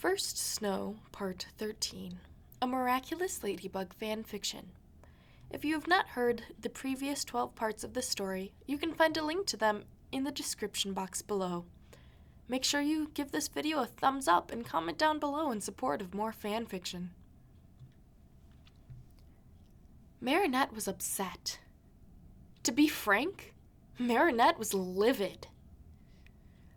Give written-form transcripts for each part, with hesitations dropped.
First Snow, Part 13, a Miraculous Ladybug fanfiction. If you have not heard the previous 12 parts of the story, you can find a link to them in the description box below. Make sure you give this video a thumbs up and comment down below in support of more fanfiction. Marinette was upset. To be frank, Marinette was livid.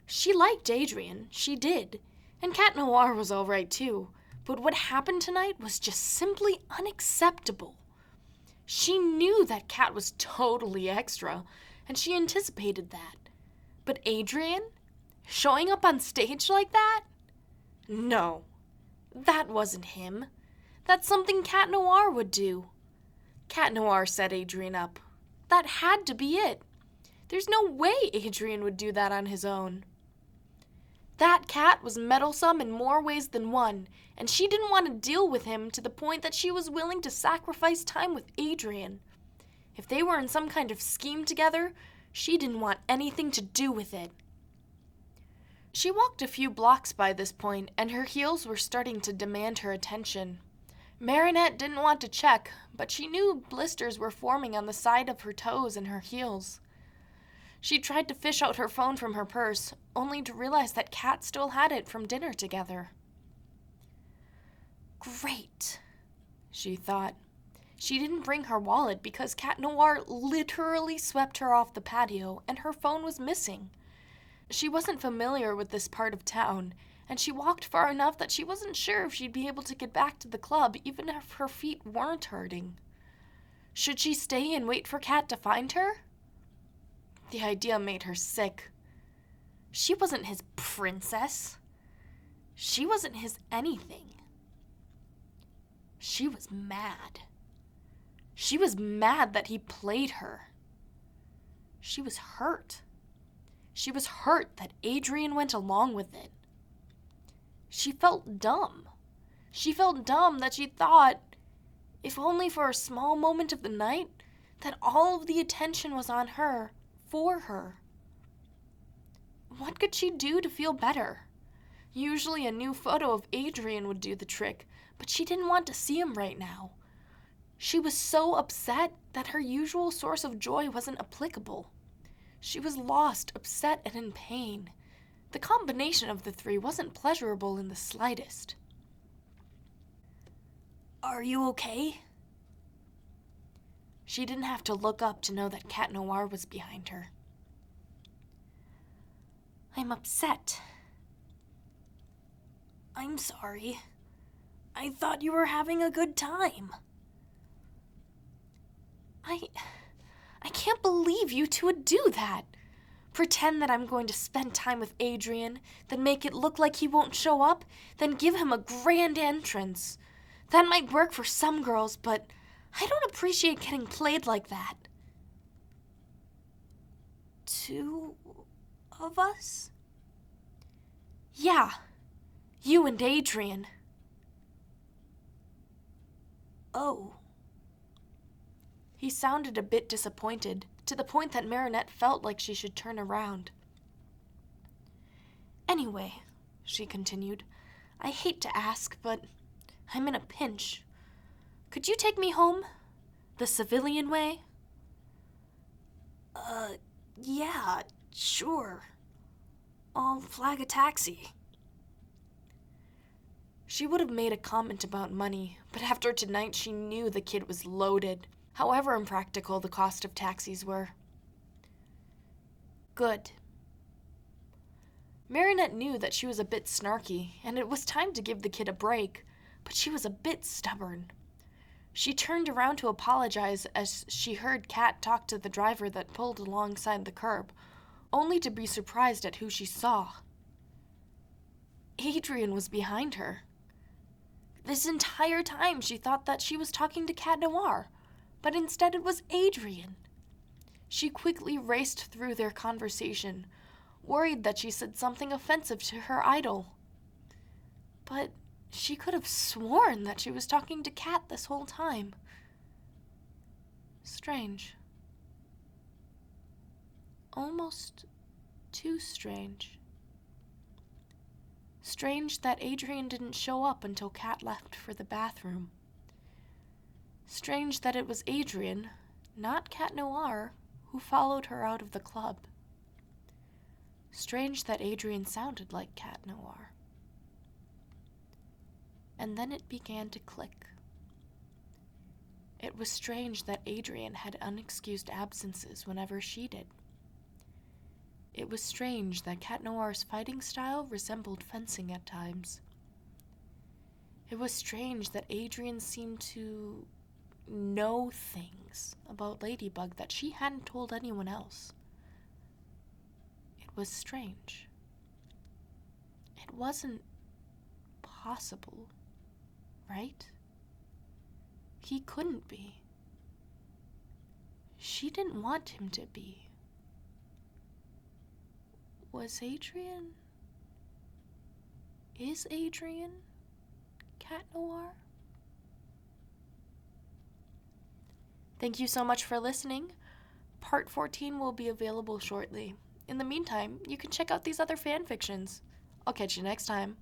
She liked Adrien, she did, and Cat Noir was alright too, but what happened tonight was just simply unacceptable. She knew that Cat was totally extra, and she anticipated that. But Adrien? Showing up on stage like that? No, that wasn't him. That's something Cat Noir would do. Cat Noir set Adrien up. That had to be it. There's no way Adrien would do that on his own. That cat was meddlesome in more ways than one, and she didn't want to deal with him to the point that she was willing to sacrifice time with Adrien. If they were in some kind of scheme together, she didn't want anything to do with it. She walked a few blocks by this point, and her heels were starting to demand her attention. Marinette didn't want to check, but she knew blisters were forming on the side of her toes and her heels. She tried to fish out her phone from her purse, only to realize that Cat still had it from dinner together. Great, she thought. She didn't bring her wallet because Cat Noir literally swept her off the patio and her phone was missing. She wasn't familiar with this part of town, and she walked far enough that she wasn't sure if she'd be able to get back to the club even if her feet weren't hurting. Should she stay and wait for Cat to find her? The idea made her sick. She wasn't his princess. She wasn't his anything. She was mad. She was mad that he played her. She was hurt. She was hurt that Adrien went along with it. She felt dumb. She felt dumb that she thought, if only for a small moment of the night, that all of the attention was on her, for her. What could she do to feel better? Usually a new photo of Adrien would do the trick, but she didn't want to see him right now. She was so upset that her usual source of joy wasn't applicable. She was lost, upset, and in pain. The combination of the three wasn't pleasurable in the slightest. "Are you okay?" She didn't have to look up to know that Cat Noir was behind her. "I'm upset." "I'm sorry. I thought you were having a good time." I can't believe you two would do that. Pretend that I'm going to spend time with Adrien, then make it look like he won't show up, then give him a grand entrance. That might work for some girls, but I don't appreciate getting played like that. Two of us? Yeah, you and Adrien. Oh. He sounded a bit disappointed, to the point that Marinette felt like she should turn around. "Anyway," she continued, "I hate to ask, but I'm in a pinch. Could you take me home? The civilian way?" Yeah, sure. I'll flag a taxi." She would have made a comment about money, but after tonight she knew the kid was loaded, however impractical the cost of taxis were. Good. Marinette knew that she was a bit snarky, and it was time to give the kid a break, but she was a bit stubborn. She turned around to apologize as she heard Cat talk to the driver that pulled alongside the curb, only to be surprised at who she saw. Adrien was behind her. This entire time she thought that she was talking to Cat Noir, but instead it was Adrien. She quickly raced through their conversation, worried that she said something offensive to her idol. But she could have sworn that she was talking to Cat this whole time. Strange. Almost too strange. Strange that Adrian didn't show up until Kat left for the bathroom. Strange that it was Adrian, not Cat Noir, who followed her out of the club. Strange that Adrian sounded like Cat Noir. And then it began to click. It was strange that Adrian had unexcused absences whenever she did. It was strange that Cat Noir's fighting style resembled fencing at times. It was strange that Adrian seemed to know things about Ladybug that she hadn't told anyone else. It was strange. It wasn't possible, right? He couldn't be. She didn't want him to be. Is Adrian Cat Noir? Thank you so much for listening. Part 14 will be available shortly. In the meantime, you can check out these other fan fictions. I'll catch you next time.